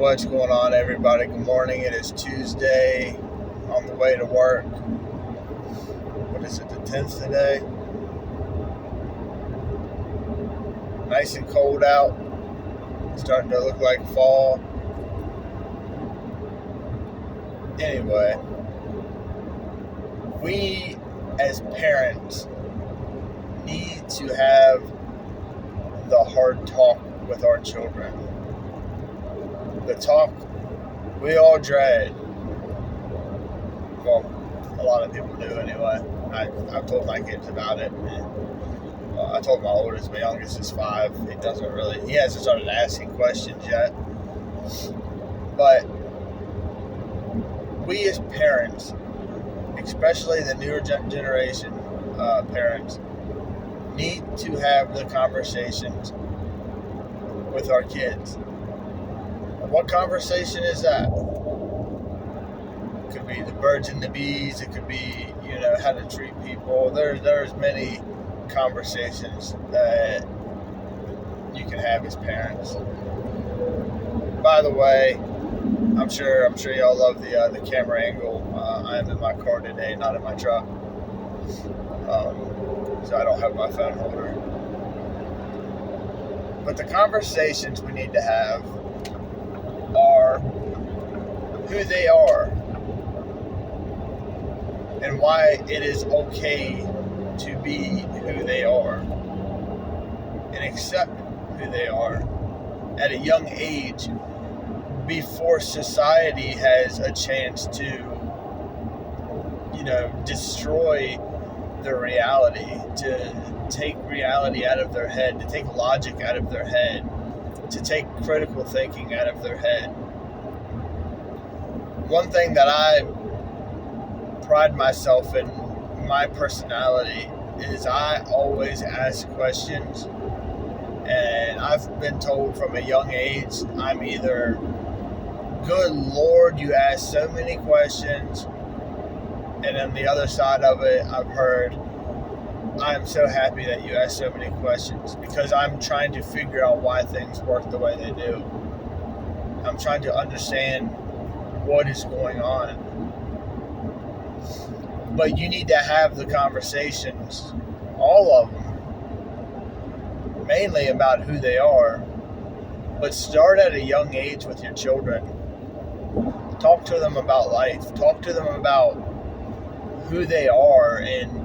What's going on, everybody? Good morning. It is Tuesday, on the way to work. What is it, the 10th today? Nice and cold out. Starting to look like fall. Anyway, we as parents need to have the hard talk with our children. The talk we all dread. Well, a lot of people do anyway. I've told my kids about it. I told my oldest, my youngest is 5. He hasn't started asking questions yet. But we as parents, especially the newer generation parents, need to have the conversations with our kids. What conversation is that? It could be the birds and the bees. It could be, how to treat people. There's many conversations that you can have as parents. By the way, I'm sure y'all love the camera angle. I am in my car today, not in my truck, so I don't have my phone holder. But the conversations we need to have are who they are and why it is okay to be who they are and accept who they are at a young age before society has a chance to destroy their reality, to take reality out of their head, to take logic out of their head, to take critical thinking out of their head. One thing that I pride myself in my personality is I always ask questions, and I've been told from a young age I'm either, good Lord, you ask so many questions, and on the other side of it I've heard, I'm so happy that you ask so many questions because I'm trying to figure out why things work the way they do. I'm trying to understand what is going on. But you need to have the conversations, all of them, mainly about who they are, but start at a young age with your children. Talk to them about life. Talk to them about who they are and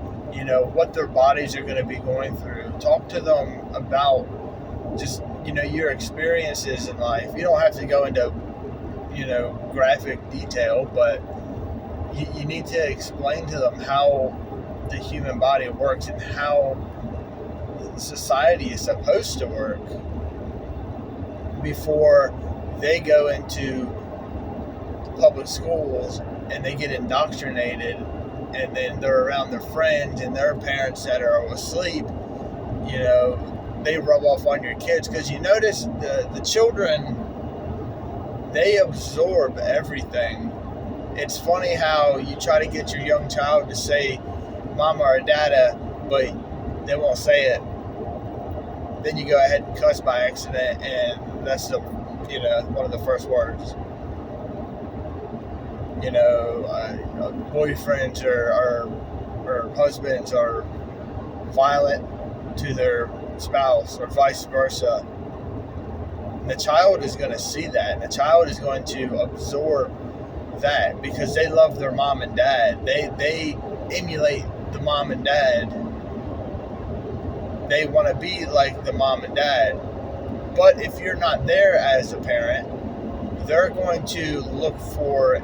what their bodies are going to be going through. Talk to them about just, your experiences in life. You don't have to go into, graphic detail, but you need to explain to them how the human body works and how society is supposed to work before they go into public schools and they get indoctrinated. And then they're around their friends and their parents that are asleep, they rub off on your kids. Because you notice the children, they absorb everything. It's funny how you try to get your young child to say mama or dada, but they won't say it. Then you go ahead and cuss by accident, and that's one of the first words. Boyfriends or husbands are violent to their spouse or vice versa. And the child is going to see that. And the child is going to absorb that because they love their mom and dad. They emulate the mom and dad. They want to be like the mom and dad. But if you're not there as a parent, they're going to look for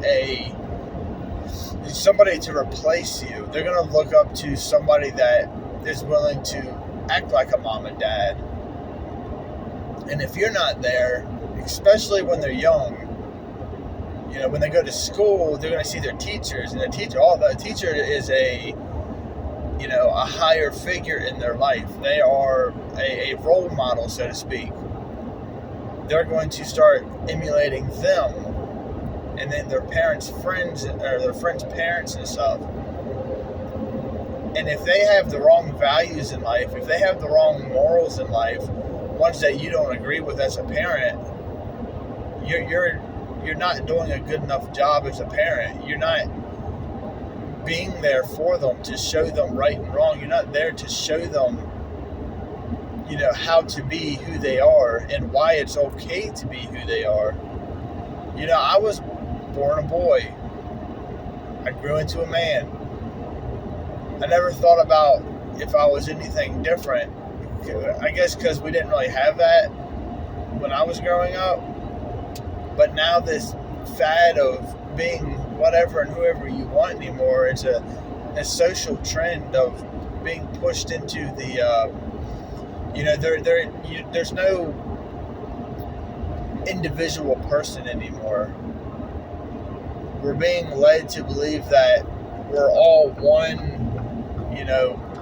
somebody to replace you. They're going to look up to somebody that is willing to act like a mom and dad. And if you're not there, especially when they're young, when they go to school, they're going to see their teachers, and the teacher is a higher figure in their life. They are a role model, so to speak. They're going to start emulating them, and then their parents' friends, or their friends' parents and stuff. And if they have the wrong values in life, if they have the wrong morals in life, ones that you don't agree with as a parent, you're not doing a good enough job as a parent. You're not being there for them to show them right and wrong. You're not there to show them, how to be who they are and why it's okay to be who they are. I was born a boy. I grew into a man. I never thought about if I was anything different. I guess because we didn't really have that when I was growing up. But now this fad of being whatever and whoever you want anymore, it's a social trend of being pushed into the, there's no individual person anymore. We're being led to believe that we're all one,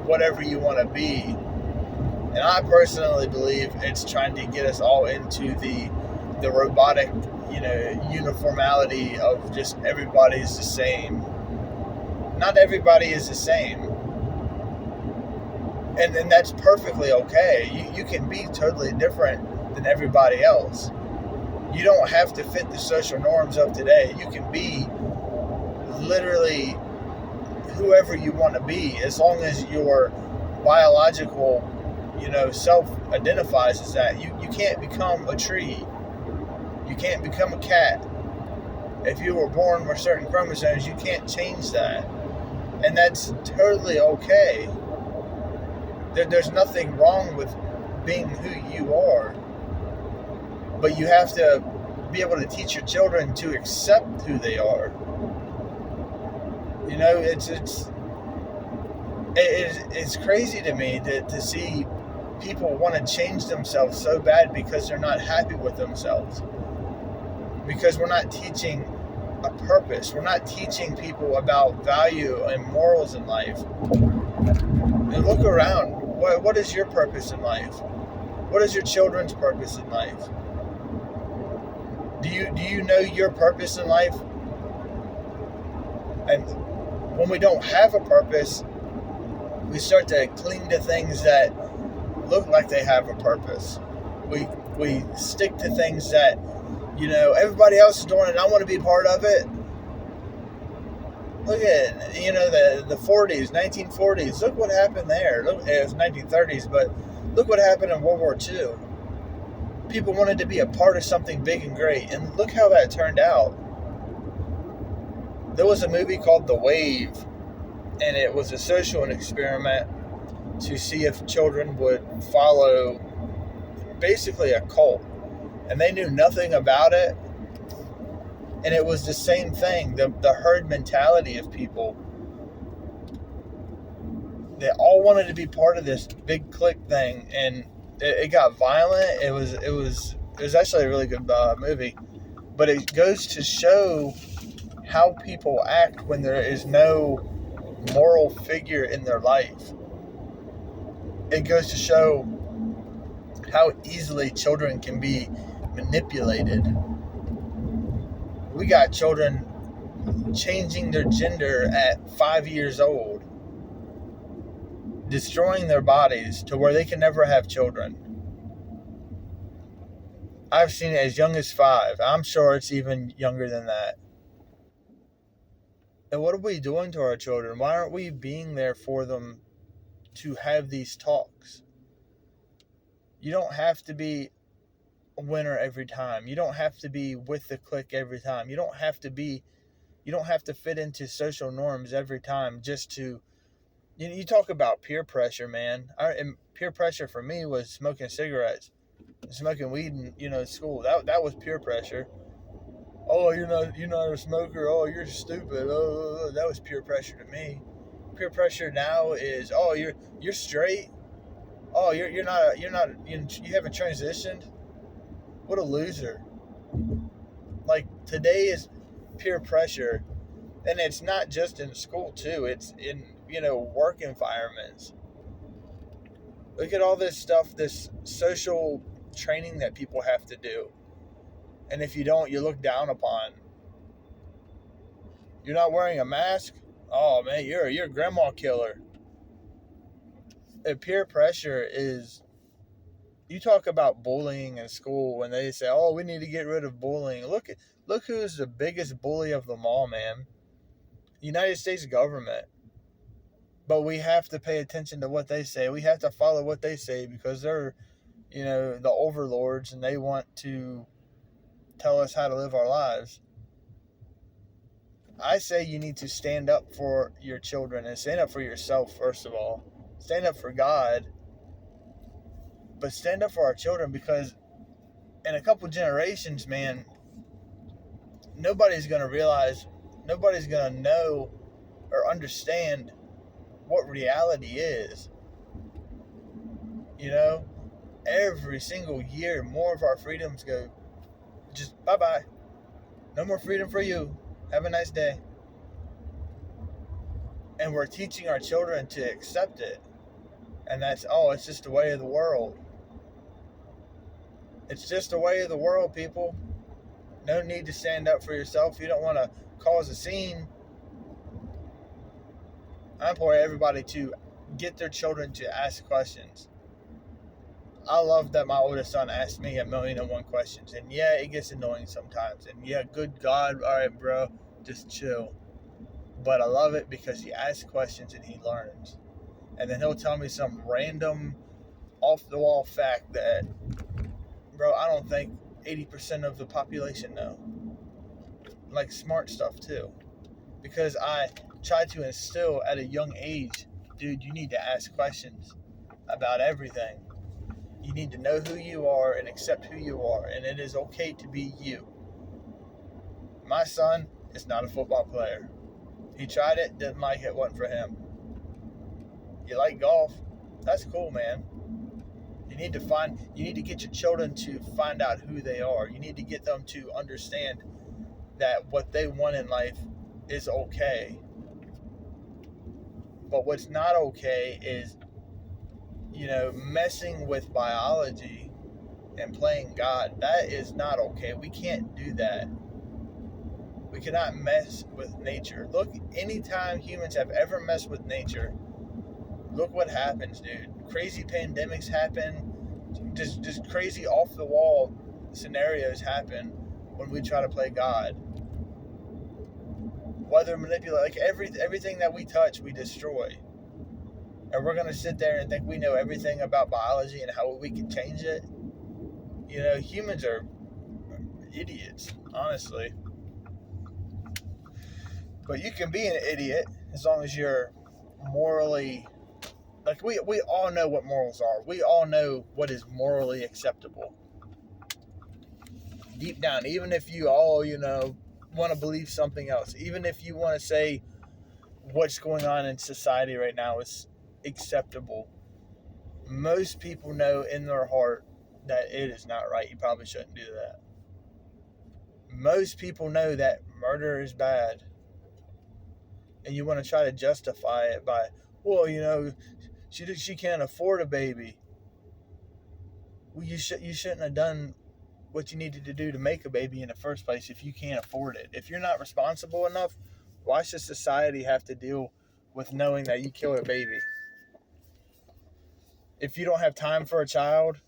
whatever you want to be. And I personally believe it's trying to get us all into the robotic, uniformity of just everybody's the same. Not everybody is the same. And that's perfectly okay. You can be totally different than everybody else. You don't have to fit the social norms of today. You can be literally whoever you want to be, as long as your biological, self identifies as that. You can't become a tree. You can't become a cat. If you were born with certain chromosomes, you can't change that. And that's totally okay. There's nothing wrong with being who you are. But you have to be able to teach your children to accept who they are. It's crazy to me to see people want to change themselves so bad because they're not happy with themselves. Because we're not teaching a purpose. We're not teaching people about value and morals in life. And look around. What is your purpose in life? What is your children's purpose in life? Do you know your purpose in life? And when we don't have a purpose, we start to cling to things that look like they have a purpose. We stick to things that, everybody else is doing it and I want to be part of it. Look at, the 40s, 1940s. Look what happened there. Look, it was 1930s, but look what happened in World War II. People wanted to be a part of something big and great, and look how that turned out. There was a movie called The Wave, and it was a social experiment to see if children would follow basically a cult. And they knew nothing about it. And it was the same thing, the herd mentality of people. They all wanted to be part of this big clique thing, and it got violent. It was actually a really good movie. But it goes to show how people act when there is no moral figure in their life. It goes to show how easily children can be manipulated. We got children changing their gender at 5 years old, destroying their bodies to where they can never have children. I've seen it as young as 5. I'm sure it's even younger than that. And what are we doing to our children? Why aren't we being there for them to have these talks? You don't have to be a winner every time. You don't have to be with the clique every time. You don't have to fit into social norms every time just to, you talk about peer pressure, man. And peer pressure for me was smoking cigarettes, smoking weed in school. That was peer pressure. Oh, you're not a smoker. Oh, you're stupid. Oh, that was peer pressure to me. Peer pressure now is, oh, you're straight. Oh, you haven't transitioned. What a loser. Like, today is peer pressure, and it's not just in school too. It's in work environments. Look at all this stuff, this social training that people have to do. And if you don't, you look down upon. You're not wearing a mask? Oh man, you're a grandma killer. And peer pressure is You talk about bullying in school when they say, "Oh, we need to get rid of bullying." Look who's the biggest bully of them all, man. United States government. But we have to pay attention to what they say. We have to follow what they say because they're, the overlords and they want to tell us how to live our lives. I say you need to stand up for your children and stand up for yourself, first of all. Stand up for God, but stand up for our children because in a couple generations, man, nobody's going to know or understand what reality is. Every single year, more of our freedoms go just bye-bye. No more freedom for you. Have a nice day. And we're teaching our children to accept it. And it's just the way of the world. It's just the way of the world, people. No need to stand up for yourself. You don't want to cause a scene. I implore everybody to get their children to ask questions. I love that my oldest son asked me 1,000,001 questions. And yeah, it gets annoying sometimes. And yeah, good God, all right, bro, just chill. But I love it because he asks questions and he learns. And then he'll tell me some random off-the-wall fact that, bro, I don't think 80% of the population know. Like smart stuff too. Because I try to instill at a young age, dude, you need to ask questions about everything. You need to know who you are and accept who you are. And it is okay to be you. My son is not a football player. He tried it, didn't like it, wasn't for him. You like golf? That's cool, man. You need to get your children to find out who they are. You need to get them to understand that what they want in life is okay. But what's not okay is, messing with biology and playing God. That is not okay. We can't do that. We cannot mess with nature. Look, anytime humans have ever messed with nature, look what happens, dude. Crazy pandemics happen. Just crazy off-the-wall scenarios happen when we try to play God. Weather manipulate, everything that we touch, we destroy. And we're going to sit there and think we know everything about biology and how we can change it. Humans are idiots, honestly. But you can be an idiot as long as you're morally... we all know what morals are. We all know what is morally acceptable. Deep down, even if you all, want to believe something else, even if you want to say what's going on in society right now is acceptable, most people know in their heart that it is not right. You probably shouldn't do that. Most people know that murder is bad. And you want to try to justify it by, well, she can't afford a baby. Well, you shouldn't have done what you needed to do to make a baby in the first place if you can't afford it. If you're not responsible enough, why should society have to deal with knowing that you killed a baby? If you don't have time for a child,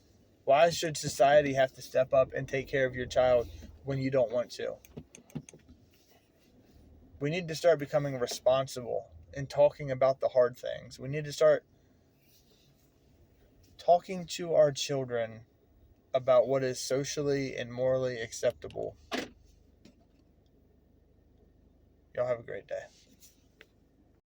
why should society have to step up and take care of your child when you don't want to? We need to start becoming responsible and talking about the hard things. We need to start talking to our children about what is socially and morally acceptable. Y'all have a great day.